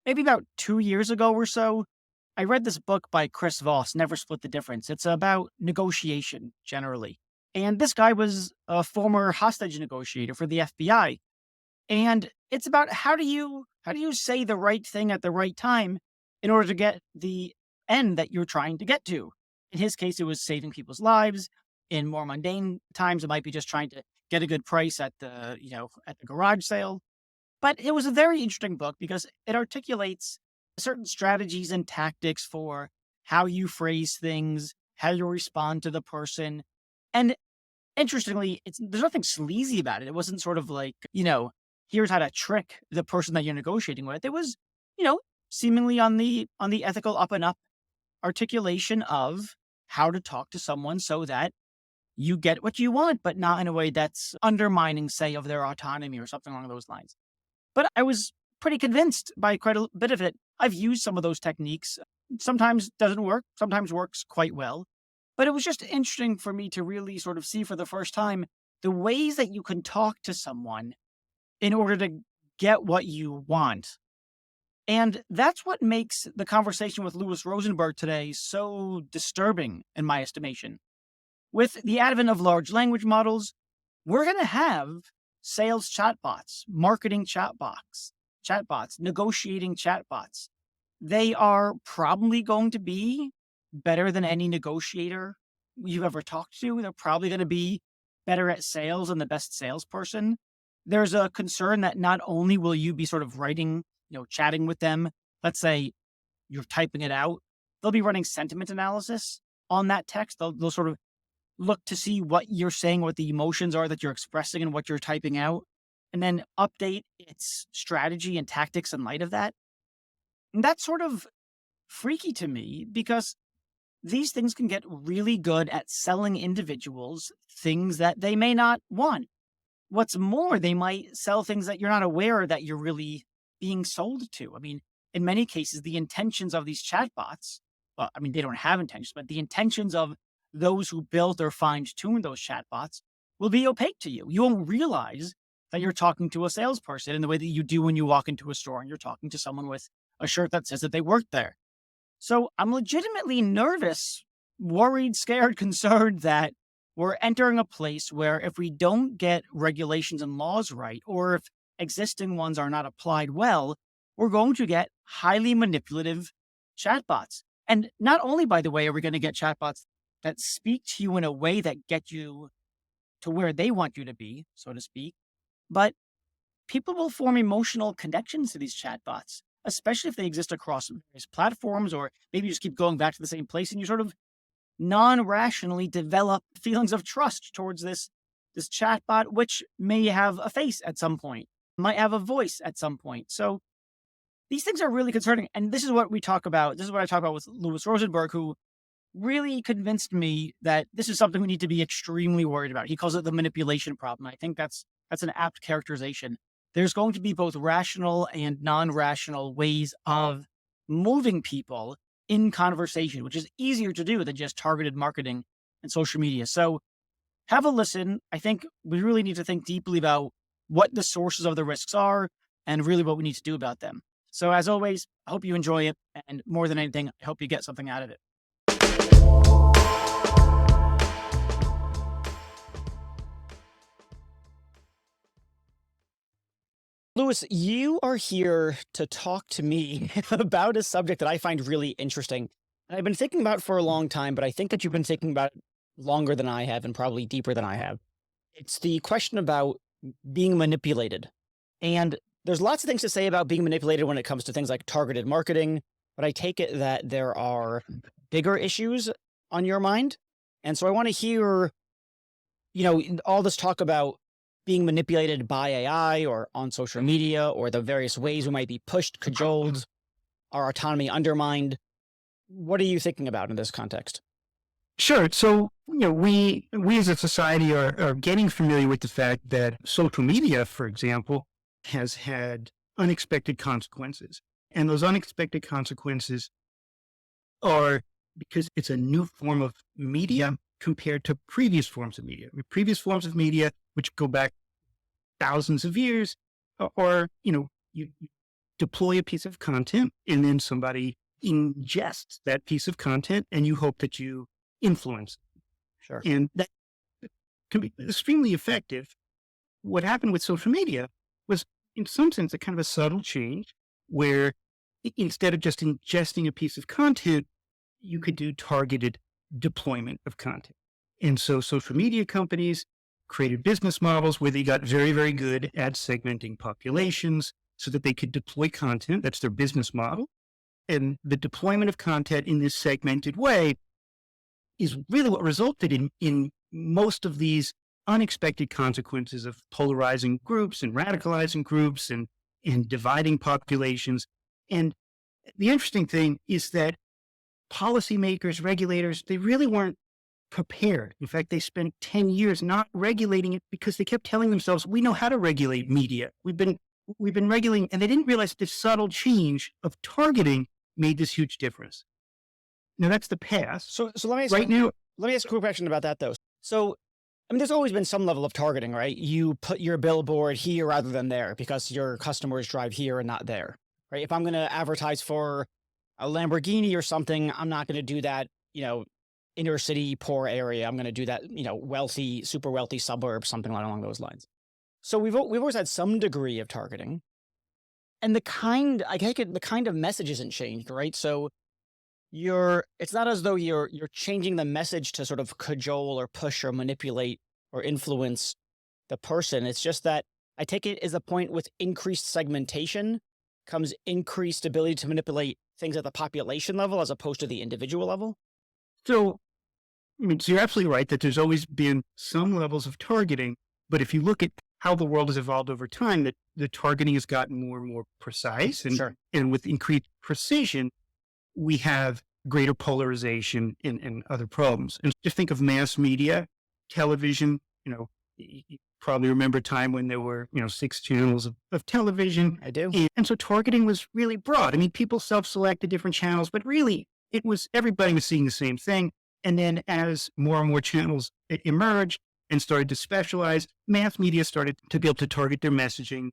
maybe about 2 years ago or so, I read this book by Chris Voss, Never Split the Difference. It's about negotiation generally. And this guy was a former hostage negotiator for the FBI. And it's about how do you say the right thing at the right time in order to get the end that you're trying to get to. In his case, it was saving people's lives. In more mundane times, it might be just trying to get a good price at the garage sale. But it was a very interesting book because it articulates certain strategies and tactics for how you phrase things, how you respond to the person. And interestingly, there's nothing sleazy about it. It wasn't sort of like, here's how to trick the person that you're negotiating with. It was, you know, seemingly on the ethical up and up articulation of how to talk to someone so that you get what you want, but not in a way that's undermining, say, of their autonomy or something along those lines. But I was pretty convinced by quite a bit of it. I've used some of those techniques. Sometimes doesn't work, sometimes works quite well. But it was just interesting for me to really sort of see for the first time the ways that you can talk to someone in order to get what you want. And that's what makes the conversation with Louis Rosenberg today so disturbing, in my estimation. With the advent of large language models, we're going to have sales chatbots, marketing chatbots, negotiating chatbots. They are probably going to be better than any negotiator you've ever talked to. They're probably going to be better at sales than the best salesperson. There's a concern that not only will you be sort of writing, chatting with them, let's say you're typing it out, they'll be running sentiment analysis on that text. They'll sort of look to see what you're saying, what the emotions are that you're expressing and what you're typing out, and then update its strategy and tactics in light of that. And that's sort of freaky to me because these things can get really good at selling individuals things that they may not want. What's more, they might sell things that you're not aware that you're really being sold to. I mean, in many cases, the intentions of these chatbots, well, I mean, they don't have intentions, but the intentions of those who built or fine-tuned those chatbots will be opaque to you. You won't realize that you're talking to a salesperson in the way that you do when you walk into a store and you're talking to someone with a shirt that says that they worked there. So I'm legitimately nervous, worried, scared, concerned that we're entering a place where if we don't get regulations and laws right, or if existing ones are not applied well, we're going to get highly manipulative chatbots. And not only, by the way, are we going to get chatbots that speak to you in a way that get you to where they want you to be, so to speak, but people will form emotional connections to these chatbots, especially if they exist across various platforms, or maybe you just keep going back to the same place and you sort of non-rationally develop feelings of trust towards this chatbot, which may have a face at some point, might have a voice at some point. So these things are really concerning. And this is what we talk about. This is what I talk about with Louis Rosenberg, who really convinced me that this is something we need to be extremely worried about. He calls it the manipulation problem. I think that's an apt characterization. There's going to be both rational and non-rational ways of moving people in conversation, which is easier to do than just targeted marketing and social media. So have a listen. I think we really need to think deeply about what the sources of the risks are and really what we need to do about them. So as always, I hope you enjoy it. And more than anything, I hope you get something out of it. Louis, you are here to talk to me about a subject that I find really interesting. And I've been thinking about it for a long time, but I think that you've been thinking about it longer than I have and probably deeper than I have. It's the question about being manipulated. And there's lots of things to say about being manipulated when it comes to things like targeted marketing, but I take it that there are bigger issues on your mind. And so I want to hear, all this talk about being manipulated by AI or on social media, or the various ways we might be pushed, cajoled, our autonomy undermined. What are you thinking about in this context? Sure. So, we as a society are getting familiar with the fact that social media, for example, has had unexpected consequences. And those unexpected consequences are because it's a new form of media compared to previous forms of media. Previous forms of media, which go back thousands of years, or, you deploy a piece of content and then somebody ingests that piece of content and you hope that you influence. Sure. And that can be extremely effective. What happened with social media was, in some sense, a kind of a subtle change where instead of just ingesting a piece of content, you could do targeted deployment of content. And so social media companies created business models where they got very, very good at segmenting populations so that they could deploy content. That's their business model. And the deployment of content in this segmented way is really what resulted in most of these unexpected consequences of polarizing groups and radicalizing groups and dividing populations. And the interesting thing is that policymakers, regulators, they really weren't prepared. In fact, they spent 10 years not regulating it because they kept telling themselves, we know how to regulate media. We've been regulating, and they didn't realize this subtle change of targeting made this huge difference. Now that's the past. So let me ask Right now, let me ask a quick question about that though. So, I mean, there's always been some level of targeting, right? You put your billboard here rather than there because your customers drive here and not there, right? If I'm going to advertise for a Lamborghini or something, I'm not going to do that, inner city, poor area. I'm going to do that, wealthy, super wealthy suburb, something along those lines. So we've always had some degree of targeting, and the kind of message isn't changed, right? So it's not as though you're changing the message to sort of cajole or push or manipulate or influence the person. It's just that I take it as a point with increased segmentation comes increased ability to manipulate things at the population level as opposed to the individual level. so so you're absolutely right that there's always been some levels of targeting, but if you look at how the world has evolved over time, that the targeting has gotten more and more precise, and Sure. and with increased precision, we have greater polarization and other problems. And just think of mass media, television. You probably remember a time when there were 6 channels of television, I do. and so targeting was really broad. I mean, people self-selected different channels, but really everybody was seeing the same thing. And then as more and more channels emerged and started to specialize, mass media started to be able to target their messaging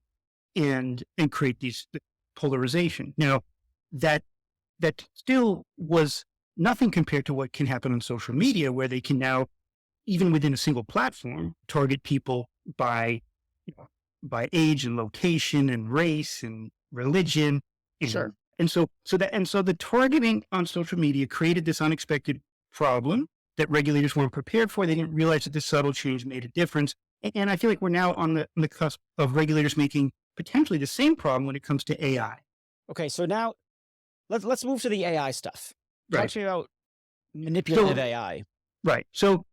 and create these polarization. Now, that still was nothing compared to what can happen on social media, where they can now, even within a single platform, target people by by age and location and race and religion. Sure. And so the targeting on social media created this unexpected problem that regulators weren't prepared for. They didn't realize that this subtle change made a difference. And I feel like we're now on the cusp of regulators making potentially the same problem when it comes to AI. Okay, so now let's move to the AI stuff. Talk Right. to me about manipulative So- AI. Right. So,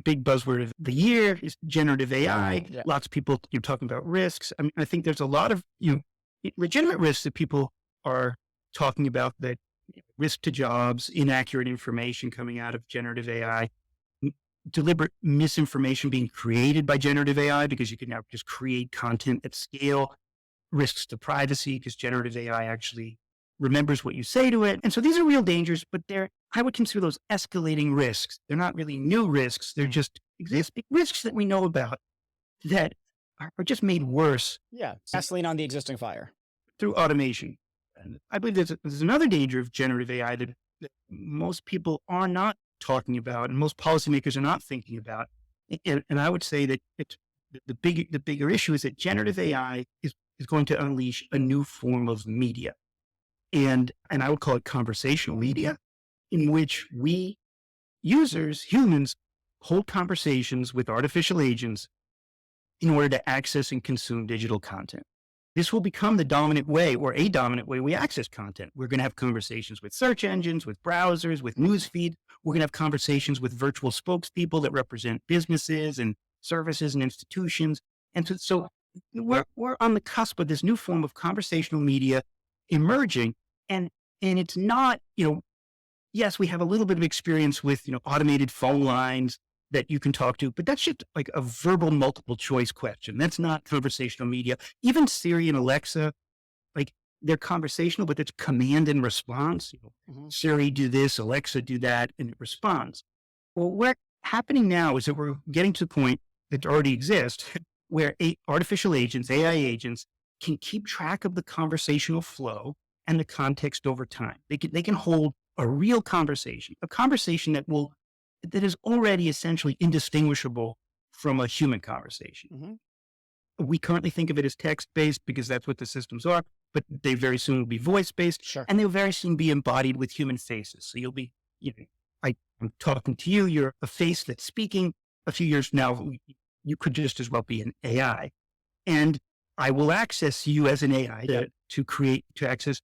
big buzzword of the year is generative AI. Yeah. Lots of people talking about risks. I mean, I think there's a lot of legitimate risks that people are talking about, that risk to jobs, inaccurate information coming out of generative AI, deliberate misinformation being created by generative AI because you can now just create content at scale, risks to privacy because generative AI actually remembers what you say to it. And so these are real dangers, but I would consider those escalating risks. They're not really new risks. They're just existing risks that we know about that are just made worse Yeah, gasoline on the existing fire. through automation. And I believe there's another danger of generative AI that most people are not talking about and most policymakers are not thinking about. And I would say that the bigger issue is that generative AI is going to unleash a new form of media. And I would call it conversational media, in which we users, humans, hold conversations with artificial agents in order to access and consume digital content. This will become the dominant way, or a dominant way, we access content. We're going to have conversations with search engines, with browsers, with news feeds. We're going to have conversations with virtual spokespeople that represent businesses and services and institutions. And so we're on the cusp of this new form of conversational media emerging. And it's not, yes, we have a little bit of experience with, automated phone lines that you can talk to, but that's just like a verbal multiple choice question. That's not conversational media. Even Siri and Alexa, like, they're conversational, but it's command and response. Siri, do this, Alexa, do that, and it responds. Well, what's happening now is that we're getting to the point that already exists where artificial agents, AI agents, can keep track of the conversational flow and the context over time. They can hold a real conversation, a conversation that is already essentially indistinguishable from a human conversation. Mm-hmm. We currently think of it as text-based because that's what the systems are, but they very soon will be voice-based, Sure. and they'll very soon be embodied with human faces. So you'll be, I'm talking to you, you're a face that's speaking. A few years now, you could just as well be an AI. And I will access you as an AI to access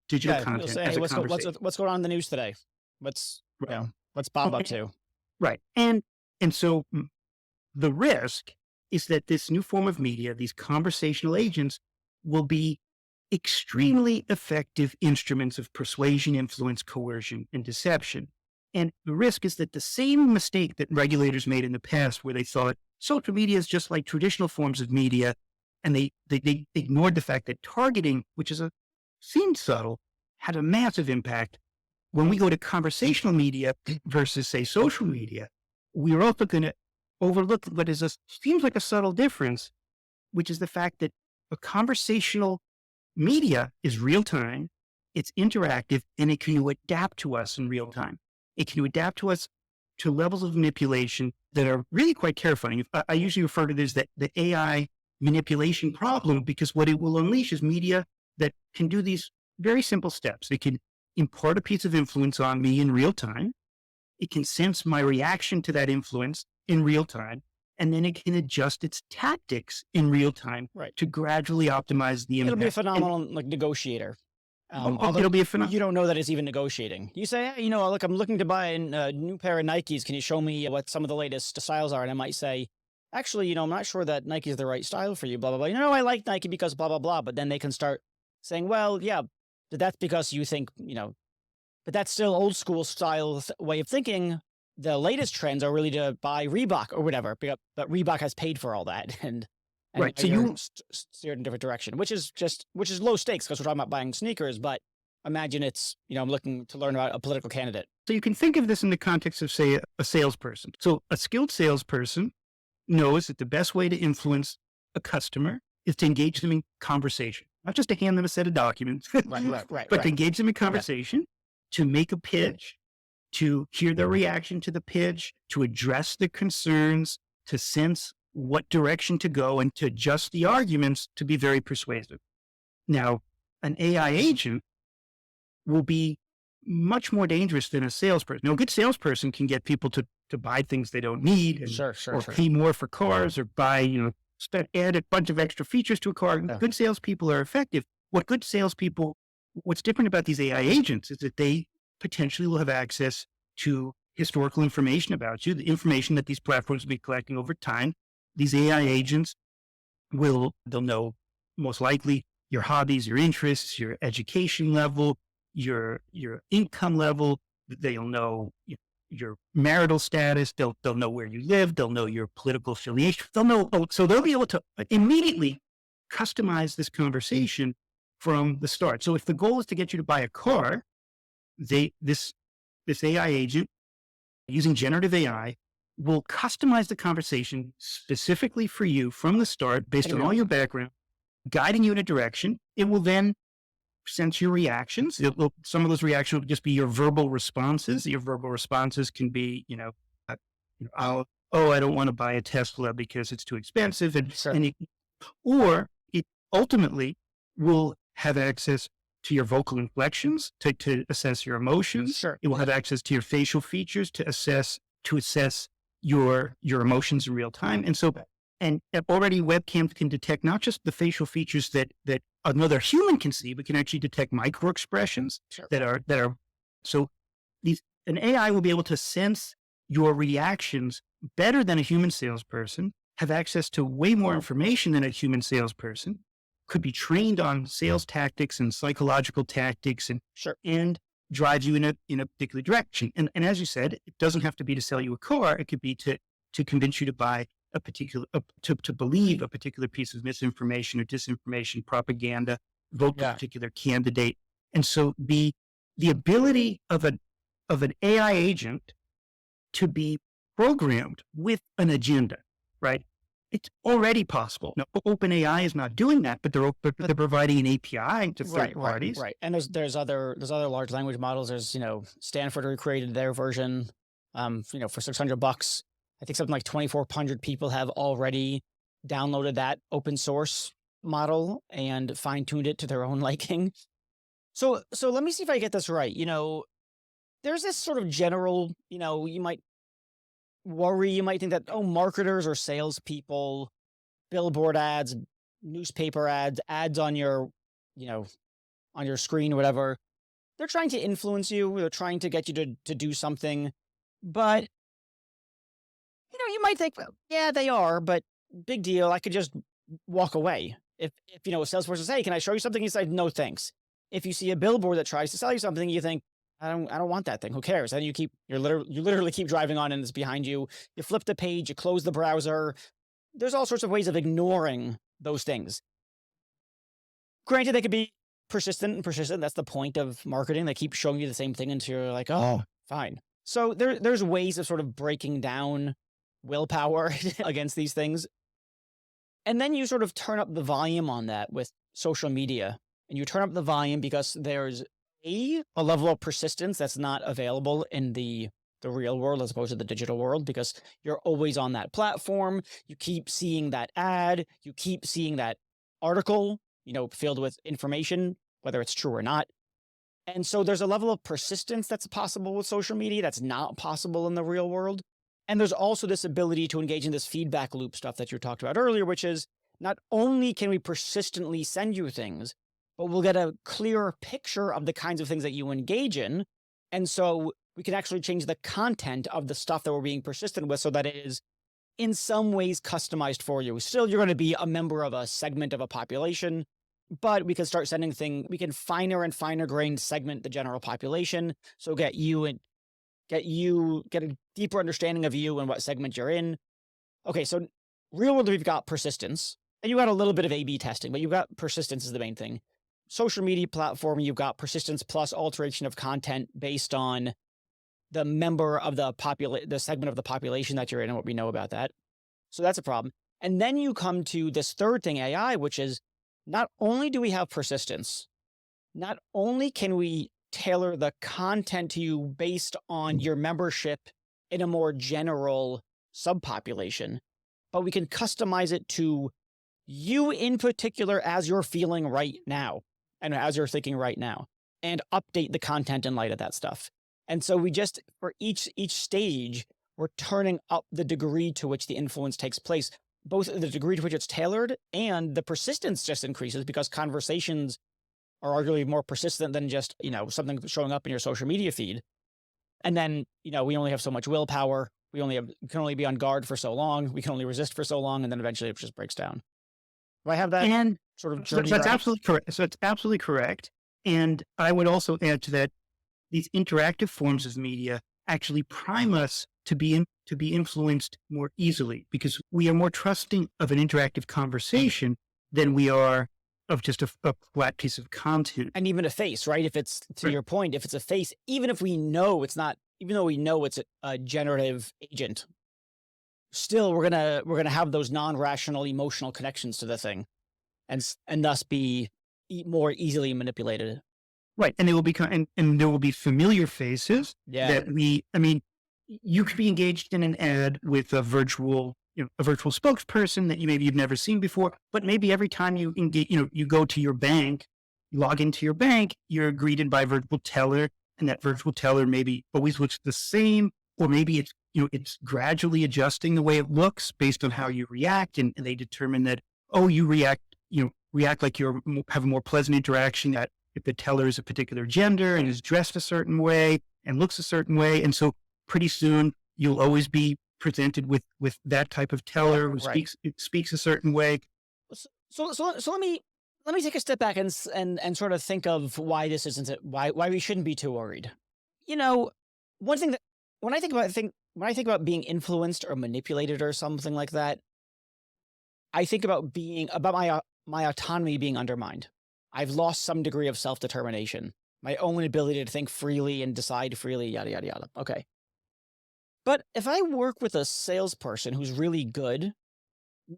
digital You'll content say, as hey, a what's conversation. what's going on in the news today? What's Right. what's Bob up to? Right. And so the risk is that this new form of media, these conversational agents, will be extremely effective instruments of persuasion, influence, coercion, and deception. And the risk is that the same mistake that regulators made in the past, where they thought social media is just like traditional forms of media, and they ignored the fact that targeting, which seems subtle, had a massive impact. When we go to conversational media versus, say, social media, we're also going to overlook what seems like a subtle difference, which is the fact that a conversational media is real time, it's interactive, and it can adapt to us in real time. It can adapt to us to levels of manipulation that are really quite terrifying. I usually refer to this, the AI manipulation problem, because what it will unleash is media that can do these very simple steps. It can impart a piece of influence on me in real time. It can sense my reaction to that influence in real time, and then it can adjust its tactics in real time to gradually optimize the impact. It'll be a phenomenal negotiator. It'll be a phenomenal. You don't know that it's even negotiating. You say, hey, look, I'm looking to buy a new pair of Nikes. Can you show me what some of the latest styles are? And I might say, actually, I'm not sure that Nike is the right style for you, blah, blah, blah. I like Nike because blah, blah, blah. But then they can start saying, well, yeah, but that's because you think, but that's still old school style way of thinking. The latest trends are really to buy Reebok or whatever, but Reebok has paid for all that. And right. So you steered in a different direction, which is low stakes because we're talking about buying sneakers. But imagine it's, I'm looking to learn about a political candidate. So you can think of this in the context of, say, a salesperson. So a skilled salesperson knows that the best way to influence a customer is to engage them in conversation, not just to hand them a set of documents, but to engage them in conversation, to make a pitch, to hear their reaction to the pitch, to address the concerns, to sense what direction to go, and to adjust the arguments to be very persuasive. Now, an AI agent will be much more dangerous than a salesperson. Now, a good salesperson can get people to buy things they don't need, and, pay more for cars, or buy, add a bunch of extra features to a car. Yeah. Good salespeople are effective. What's different about these AI agents is that they potentially will have access to historical information about you, the information that these platforms will be collecting over time. These AI agents they'll know most likely your hobbies, your interests, your education level, your income level. They'll know your marital status. They'll know where you live. They'll know your political affiliation. So they'll be able to immediately customize this conversation from the start. So if the goal is to get you to buy a car, this AI agent using generative AI will customize the conversation specifically for you from the start based on all your background, guiding you in a direction. It will then sense your reactions. Some of those reactions will just be your verbal responses. Your verbal responses can be, I don't want to buy a Tesla because it's too expensive. Or it ultimately will have access to your vocal inflections to assess your emotions. Sure. It will have access to your facial features to assess your emotions in real time. And already webcams can detect not just the facial features that another human can see, but can actually detect micro expressions that are an AI will be able to sense your reactions better than a human salesperson, have access to way more information than a human salesperson, could be trained on sales tactics and psychological tactics, and drive you in a particular direction. And as you said, it doesn't have to be to sell you a car. It could be to convince you to buy to believe a particular piece of misinformation or disinformation, propaganda, vote for a particular candidate. And so the ability of an AI agent to be programmed with an agenda, right? It's already possible. Now, OpenAI is not doing that, but they're providing an API to third parties. Right. And there's other large language models. There's, Stanford recreated their version, for $600. I think something like 2,400 people have already downloaded that open source model and fine tuned it to their own liking. So let me see if I get this right. There's this sort of general, you might worry, you might think that, oh, marketers or salespeople, billboard ads, newspaper ads, ads on you know, on your screen or whatever, they're trying to influence you. They're trying to get you to do something. But, you might think, well, yeah, they are, but big deal. I could just walk away. If a salesperson says, hey, can I show you something? You say, no, thanks. If you see a billboard that tries to sell you something, you think, I don't want that thing. Who cares? And you literally keep driving on and it's behind you. You flip the page, you close the browser. There's all sorts of ways of ignoring those things. Granted, they could be persistent and persistent. That's the point of marketing. They keep showing you the same thing until you're like, oh, fine. So there's ways of sort of breaking down willpower against these things. And then you sort of turn up the volume on that with social media. And you turn up the volume because there's a level of persistence that's not available in the real world as opposed to the digital world, because you're always on that platform. You keep seeing that ad. You keep seeing that article, filled with information, whether it's true or not. And so there's a level of persistence that's possible with social media that's not possible in the real world. And there's also this ability to engage in this feedback loop stuff that you talked about earlier, which is not only can we persistently send you things, but we'll get a clearer picture of the kinds of things that you engage in. And so we can actually change the content of the stuff that we're being persistent with so that it is in some ways customized for you. Still, you're going to be a member of a segment of a population, but we can start sending things, we can finer and finer grained segment the general population. So get a deeper understanding of you and what segment you're in. Okay, so real world, we've got persistence, and you got a little bit of A/B testing, but you've got persistence is the main thing. Social media platform, you've got persistence plus alteration of content based on the member of the segment of the population that you're in and what we know about that. So that's a problem. And then you come to this third thing, AI, which is not only do we have persistence, not only can we tailor the content to you based on your membership in a more general subpopulation, but we can customize it to you in particular as you're feeling right now and as you're thinking right now, and update the content in light of that stuff. And so we just, for each stage, we're turning up the degree to which the influence takes place, both the degree to which it's tailored and the persistence just increases because conversations are arguably more persistent than just, something showing up in your social media feed. And then, we only have so much willpower. We can only be on guard for so long. We can only resist for so long. And then eventually it just breaks down. Do I have that And sort of so journey? that's right? absolutely correct. So it's absolutely correct. And I would also add to that, these interactive forms of media actually prime us to be influenced more easily because we are more trusting of an interactive conversation than we are of just a flat piece of content. And even a face, right? If it's, to Right. your point, if it's a face, even if we know it's not, even though we know it's a generative agent, still we're gonna have those non-rational emotional connections to the thing, and thus be more easily manipulated. Right. And they will become, and there will be familiar faces Yeah. you could be engaged in an ad with a virtual spokesperson that you've never seen before, but maybe every time you engage, you go to your bank, you log into your bank, you're greeted by a virtual teller, and that virtual teller maybe always looks the same, or maybe it's gradually adjusting the way it looks based on how you react. And they determine that, oh, you react like have a more pleasant interaction that if the teller is a particular gender and is dressed a certain way and looks a certain way. And so pretty soon you'll always be presented with that type of teller who Right. speaks a certain way. So let me take a step back and sort of think of why this isn't why we shouldn't be too worried. One thing that when I think about being influenced or manipulated or something like that, I think about my autonomy being undermined. I've lost some degree of self-determination, my own ability to think freely and decide freely, yada, yada, yada. Okay. But if I work with a salesperson who's really good,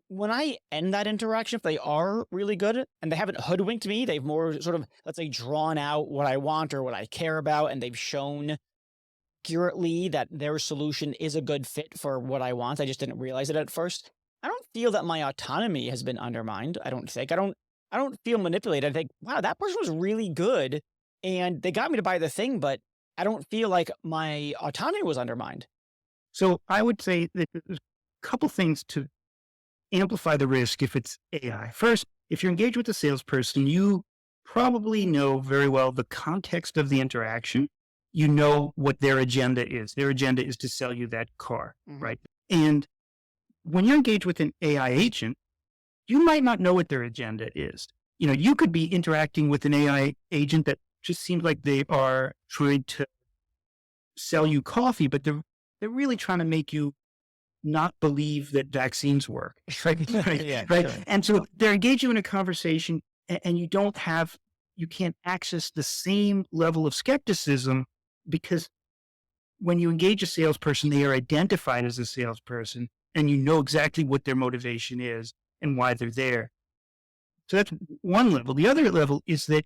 when I end that interaction, if they are really good and they haven't hoodwinked me, they've more sort of, let's say, drawn out what I want or what I care about, and they've shown accurately that their solution is a good fit for what I want. I just didn't realize it at first. I don't feel that my autonomy has been undermined. I don't think. I don't feel manipulated. I think, wow, that person was really good and they got me to buy the thing, but I don't feel like my autonomy was undermined. So I would say that there's a couple things to amplify the risk if it's AI. First, if you're engaged with a salesperson, you probably know very well the context of the interaction. You know what their agenda is. Their agenda is to sell you that car, Mhm. right? And when you're engaged with an AI agent, you might not know what their agenda is. You could be interacting with an AI agent that just seems like they are trying to sell you coffee, but they're really trying to make you not believe that vaccines work. Right? Right. Yeah, Right. sure. And so they're engaging in a conversation and you can't access the same level of skepticism because when you engage a salesperson, they are identified as a salesperson and you know exactly what their motivation is and why they're there. So that's one level. The other level is that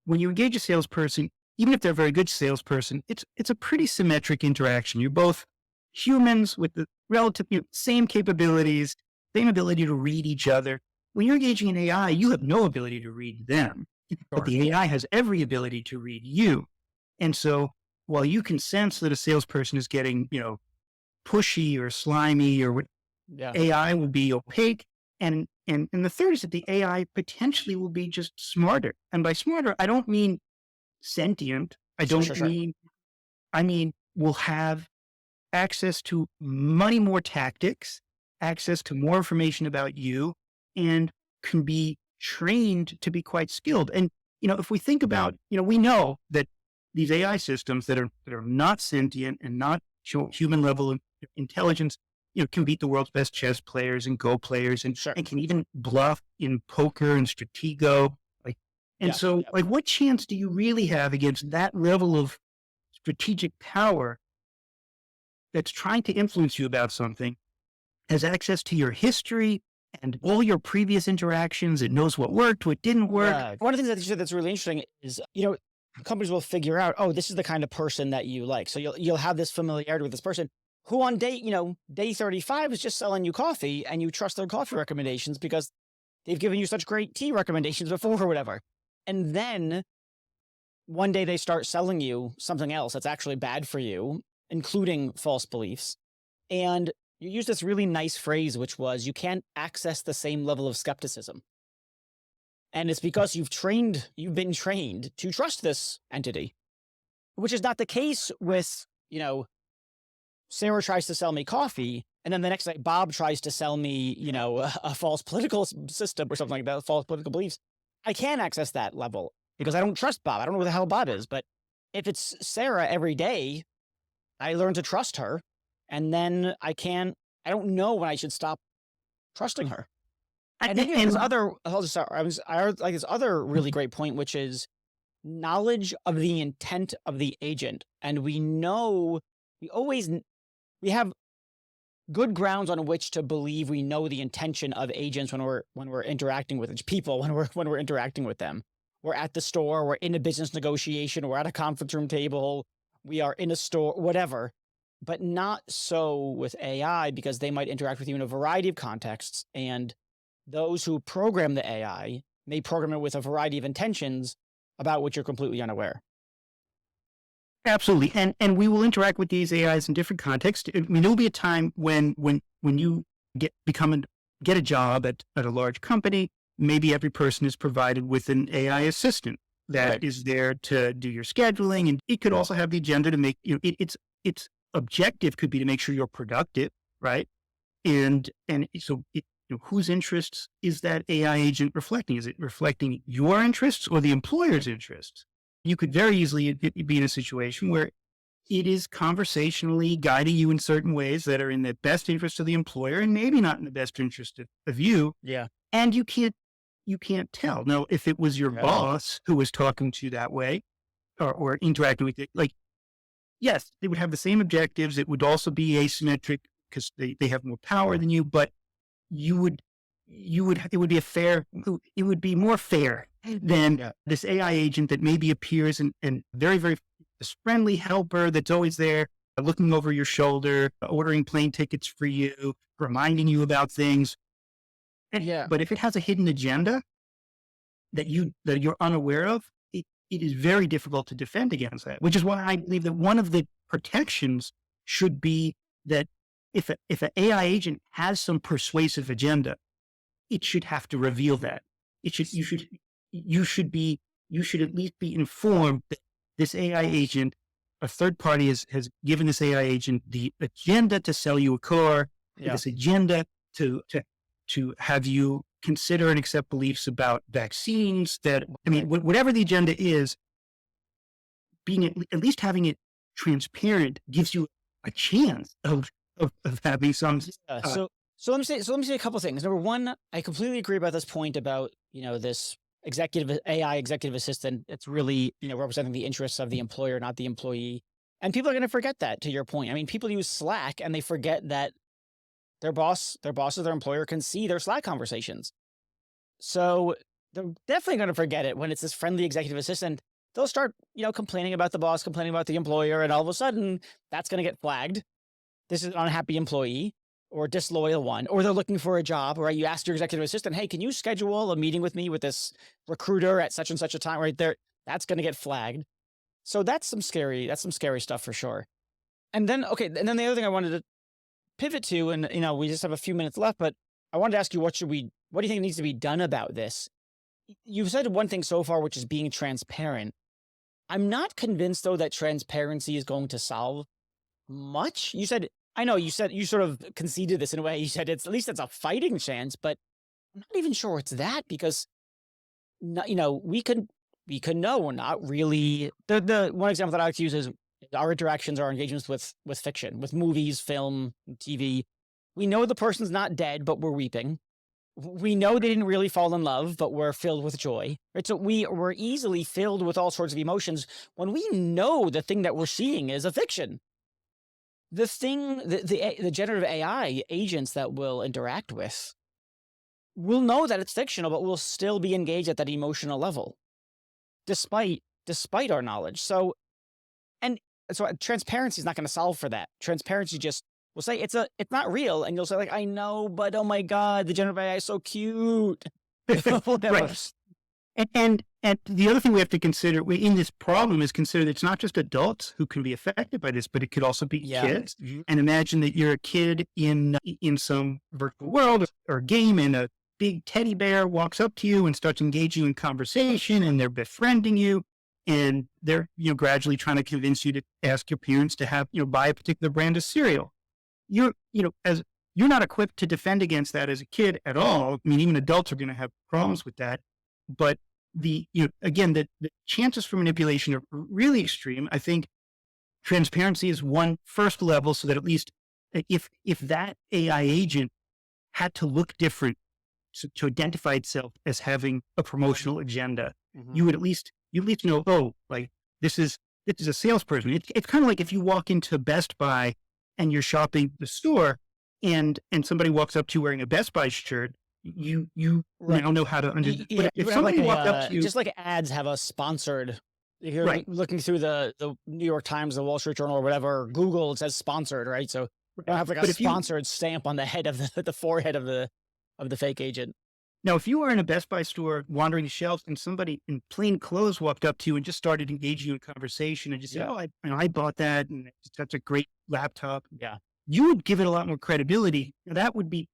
when you engage a salesperson, even if they're a very good salesperson, it's a pretty symmetric interaction. You're both humans with the relative same capabilities, same ability to read each other. When you're engaging an AI, you have no ability to read them, but Sure. the AI has every ability to read you. And so while you can sense that a salesperson is getting, pushy or slimy or what Yeah. AI will be opaque. And the third is that the AI potentially will be just smarter. And by smarter, I don't mean sentient. I Sure, don't sure, sure. mean, I mean, will have access to many more tactics, access to more information about you, and can be trained to be quite skilled. And, if we think about, we know that these AI systems that are not sentient and not human level of intelligence, can beat the world's best chess players and Go players Sure. and can even bluff in poker and stratego. Like, and Yeah. so Yeah. like, what chance do you really have against that level of strategic power that's trying to influence you about something, has access to your history and all your previous interactions? It knows what worked, what didn't work. Yeah. One of the things that you said that's really interesting is, companies will figure out, oh, this is the kind of person that you like. So you'll have this familiarity with this person who on day 35 is just selling you coffee and you trust their coffee recommendations because they've given you such great tea recommendations before or whatever. And then one day they start selling you something else that's actually bad for you, including false beliefs. And you use this really nice phrase, which was, you can't access the same level of skepticism. And it's because you've been trained to trust this entity, which is not the case with, Sarah tries to sell me coffee. And then the next day, Bob tries to sell me, a false political system or something like that, false political beliefs. I can't access that level because I don't trust Bob. I don't know who the hell Bob is. But if it's Sarah every day, I learn to trust her. And then I don't know when I should stop trusting her. And then you have this And other, I'll just start, I heard like this other really great point, which is knowledge of the intent of the agent. And we know, we always, we have good grounds on which to believe we know the intention of agents when we're interacting with people, when we're interacting with them. We're at the store, we're in a business negotiation, we're at a conference room table, we are in a store, whatever. But not so with AI because they might interact with you in a variety of contexts. And those who program the AI may program it with a variety of intentions about which you're completely unaware. absolutely. And we will interact with these AIs in different contexts. I mean, there'll be a time when you get a job at a large company, maybe every person is provided with an AI assistant that Right. is there to do your scheduling. And it could also have the agenda to make, its objective could be to make sure you're productive, right? And so whose interests is that AI agent reflecting? Is it reflecting your interests or the employer's interests? You could very easily be in a situation where it is conversationally guiding you in certain ways that are in the best interest of the employer and maybe not in the best interest of you. Yeah. And you can't tell. Now, if it was your Yeah. boss who was talking to you that way or interacting with it, like, yes, they would have the same objectives. It would also be asymmetric because they have more power than you, but you would it would be more fair than this AI agent that maybe appears and very, very this friendly helper that's always there, looking over your shoulder, ordering plane tickets for you, reminding you about things. Yeah. But if it has a hidden agenda that you're unaware of, it is very difficult to defend against that, which is why I believe that one of the protections should be that if an AI agent has some persuasive agenda, it should have to reveal that. You should at least be informed that this AI agent, a third party has given this AI agent the agenda to sell you a car, this agenda to have you consider and accept beliefs about vaccines whatever the agenda is, being at least having it transparent gives you a chance of having some. So let me say a couple of things. Number one, I completely agree about this point about, this AI executive assistant. It's really, representing the interests of the employer, not the employee. And people are going to forget that, to your point. I mean, people use Slack and they forget that their boss or their employer can see their Slack conversations. So they're definitely going to forget it when it's this friendly executive assistant. They'll start, complaining about the boss, complaining about the employer, and all of a sudden that's going to get flagged. This is an unhappy employee or a disloyal one, or they're looking for a job, right? You ask your executive assistant, hey, can you schedule a meeting with me with this recruiter at such and such a time right there? That's going to get flagged. So that's some scary stuff for sure. And then, the other thing I wanted to pivot to, and, we just have a few minutes left, but I wanted to ask you, what do you think needs to be done about this? You've said one thing so far, which is being transparent. I'm not convinced, though, that transparency is going to solve much. You said you sort of conceded this in a way. You said at least it's a fighting chance, but I'm not even sure it's that, because, we could know, not really. The one example that I like to use is our interactions, our engagements with fiction, with movies, film, TV. We know the person's not dead, but we're weeping. We know they didn't really fall in love, but we're filled with joy, right? So we're easily filled with all sorts of emotions when we know the thing that we're seeing is a fiction. The generative AI agents that we'll interact with will know that it's fictional, but we'll still be engaged at that emotional level, despite our knowledge. So transparency is not going to solve for that. Transparency just will say it's not real, and you'll say, like, I know, but oh my God, the generative AI is so cute. Right. And the other thing we have to consider in this problem is consider that it's not just adults who can be affected by this, but it could also be kids. Mm-hmm. And imagine that you're a kid in some virtual world or game, and a big teddy bear walks up to you and starts engaging you in conversation, and they're befriending you, and they're gradually trying to convince you to ask your parents to have buy a particular brand of cereal. You're not equipped to defend against that as a kid at all. I mean, even adults are going to have problems with that. But the chances for manipulation are really extreme. I think transparency is one first level, so that at least if that AI agent had to look different to identify itself as having a promotional agenda, mm-hmm. you at least know, oh, like this is a salesperson. It's kind of like if you walk into Best Buy and you're shopping the store, and somebody walks up to you wearing a Best Buy shirt. You right. now know how to understand. Yeah, if somebody walked up to you, just like ads have a sponsored. If you're looking through the New York Times, the Wall Street Journal, or whatever, Google, it says sponsored, right? So you don't have like a sponsored stamp on the head of the forehead of the fake agent. Now, if you were in a Best Buy store wandering the shelves and somebody in plain clothes walked up to you and just started engaging you in conversation and just said, "Oh, I bought that, and that's a great laptop," you would give it a lot more credibility. Now, that would be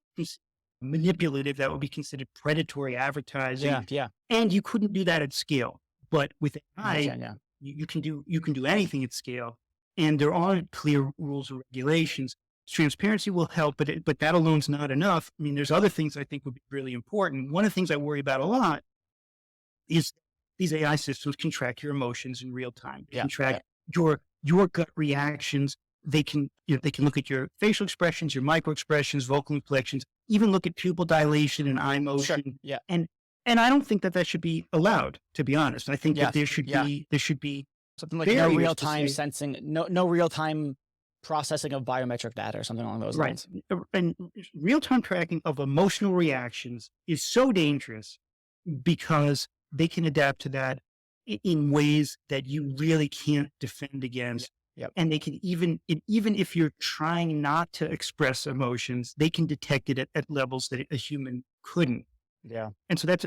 manipulative. That would be considered predatory advertising. And you couldn't do that at scale. But with AI, you can do anything at scale, and there aren't clear rules or regulations. Transparency will help, but that alone is not enough. I mean, there's other things I think would be really important. One of the things I worry about a lot is these AI systems can track your emotions in real time. They can track your gut reactions. They can look at your facial expressions, your micro expressions, vocal inflections, even look at pupil dilation and eye motion. Sure. Yeah. And I don't think that should be allowed, to be honest. I think that there should be something like no real time sensing, no real time processing of biometric data or something along those Right. lines. And real-time tracking of emotional reactions is so dangerous because they can adapt to that in ways that you really can't defend against. Yep. And they can even if you're trying not to express emotions, they can detect it at levels that a human couldn't. Yeah. And so that's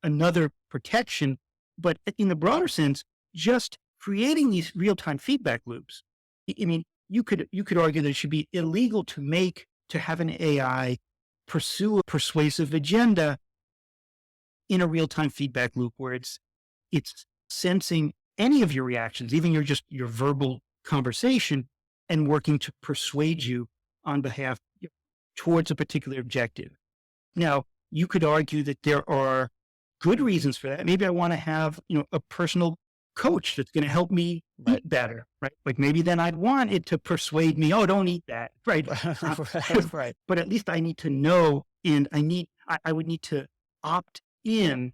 another protection. But in the broader sense, just creating these real-time feedback loops. I mean, you could argue that it should be illegal to have an AI pursue a persuasive agenda in a real-time feedback loop where it's sensing any of your reactions, even your verbal conversation, and working to persuade you on behalf towards a particular objective. Now, you could argue that there are good reasons for that. Maybe I want to have, a personal coach that's going to help me eat better, right? Like maybe then I'd want it to persuade me, oh, don't eat that, right? Right. But at least I need to know, and I would need to opt in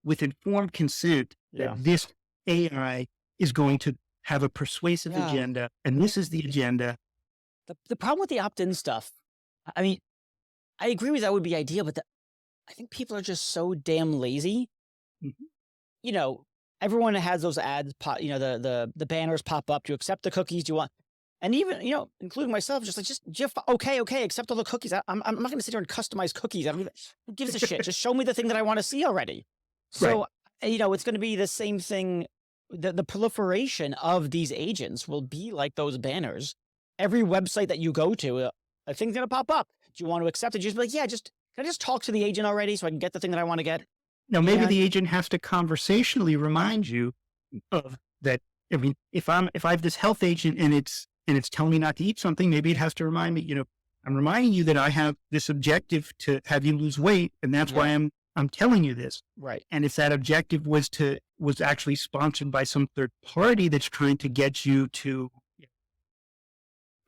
with informed consent Yeah. that this AI is going to have a persuasive Yeah. agenda, and this is the agenda. The problem with the opt-in stuff, I mean, I agree with that would be ideal, but I think people are just so damn lazy. Mhm. Everyone has those ads, the banners pop up. Do you accept the cookies? Do you want? And even, including myself, just okay, accept all the cookies. I'm not going to sit here and customize cookies. I don't even, who gives a shit? Just show me the thing that I want to see already. So, it's going to be the same thing. The proliferation of these agents will be like those banners. Every website that you go to, a thing's going to pop up. Do you want to accept it? Just be like, yeah, can I just talk to the agent already so I can get the thing that I want to get? Now, maybe And- the agent has to conversationally remind you of that. I mean, if I have this health agent and it's telling me not to eat something, maybe it has to remind me, I'm reminding you that I have this objective to have you lose weight, and that's why I'm telling you this. Right. And if that objective was actually sponsored by some third party that's trying to get you to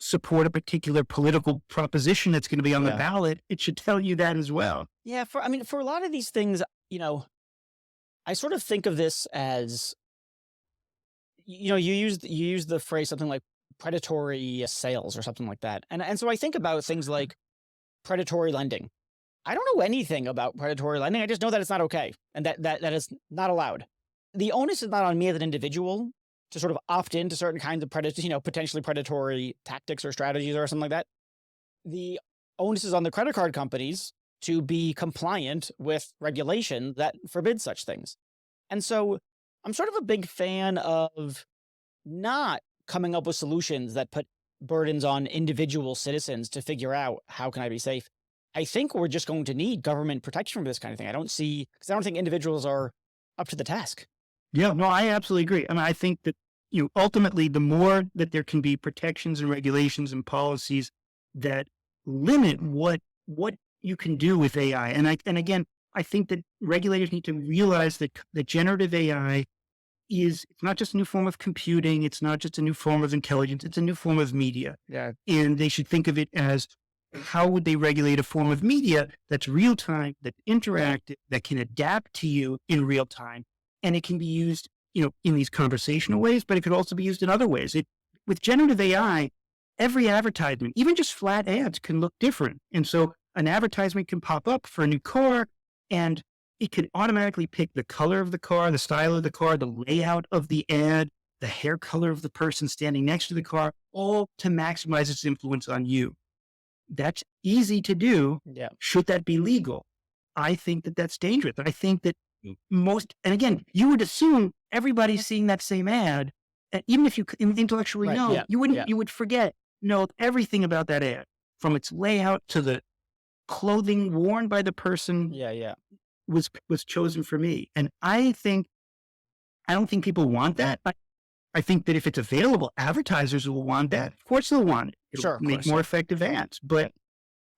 support a particular political proposition that's going to be on the ballot, it should tell you that as well. Yeah. For a lot of these things, I sort of think of this as, you use the phrase something like predatory sales or something like that. And so I think about things like predatory lending. I don't know anything about predatory lending. I just know that it's not okay and that is not allowed. The onus is not on me as an individual to sort of opt into certain kinds of potentially predatory tactics or strategies or something like that. The onus is on the credit card companies to be compliant with regulation that forbids such things. And so I'm sort of a big fan of not coming up with solutions that put burdens on individual citizens to figure out how can I be safe. I think we're just going to need government protection for this kind of thing. Because I don't think individuals are up to the task. Yeah, no, I absolutely agree. I mean, I think that, ultimately the more that there can be protections and regulations and policies that limit what you can do with AI. And again, I think that regulators need to realize that generative AI it's not just a new form of computing. It's not just a new form of intelligence. It's a new form of media. Yeah. And they should think of it as, how would they regulate a form of media that's real time, that's interactive, that can adapt to you in real time? And it can be used, in these conversational ways, but it could also be used in other ways. With generative AI, every advertisement, even just flat ads, can look different. And so an advertisement can pop up for a new car, and it can automatically pick the color of the car, the style of the car, the layout of the ad, the hair color of the person standing next to the car, all to maximize its influence on you. That's easy to do. Yeah. Should that be legal? I think that that's dangerous. I think that and again, you would assume everybody's seeing that same ad, and even if you intellectually know, you would forget, everything about that ad, from its layout to the clothing worn by the person. Was chosen for me. And I don't think people want that. I think that if it's available, advertisers will want that. Of course they'll want it. It'll make more effective ads. But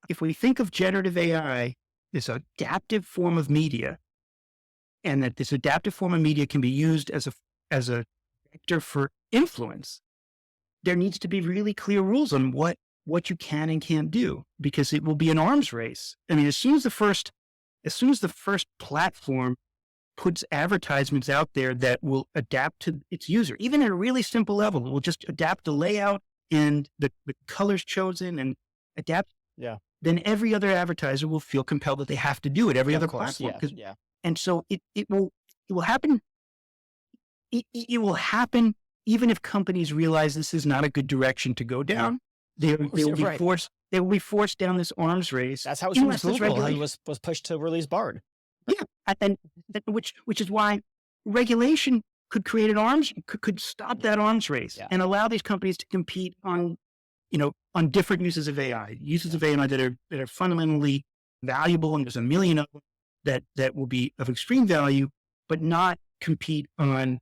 if we think of generative AI, this adaptive form of media, and that this adaptive form of media can be used as a vector for influence, there needs to be really clear rules on what you can and can't do, because it will be an arms race. I mean, as soon as the first platform puts advertisements out there that will adapt to its user, even at a really simple level, it will just adapt the layout and the colors chosen and adapt, Yeah. then every other advertiser will feel compelled that they have to do it. Every Yeah, other of course. platform. Yeah. Yeah. And so it will happen. It will happen even if companies realize this is not a good direction to go down. They will be Right. forced. They will be forced down this arms race. That's how it seems unless there's Google. He regulation. was pushed to release Bard. Yeah, and which is why regulation could create an could stop that arms race Yeah. and allow these companies to compete on, on different uses of AI, uses of AI that are fundamentally valuable, and there's a million of them that will be of extreme value, but not compete on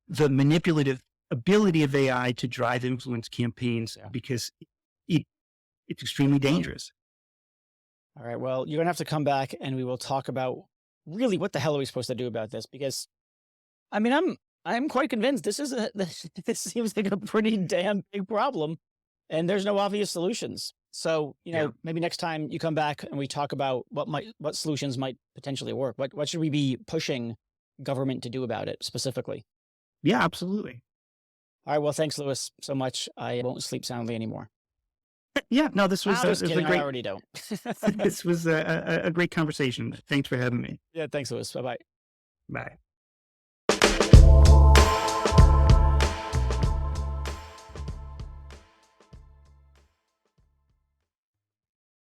the manipulative ability of AI to drive influence campaigns because it's extremely dangerous. All right. Well, you're going to have to come back and we will talk about really what the hell are we supposed to do about this? Because I mean, I'm quite convinced this seems like a pretty damn big problem and there's no obvious solutions. So, maybe next time you come back and we talk about what solutions might potentially work. What should we be pushing government to do about it specifically? Yeah, absolutely. All right. Well, thanks, Louis, so much. I won't sleep soundly anymore. Yeah, no, this was, Just kidding, a great, I already don't. this was a great conversation. Thanks for having me. Yeah. Thanks, Louis. Bye-bye. Bye.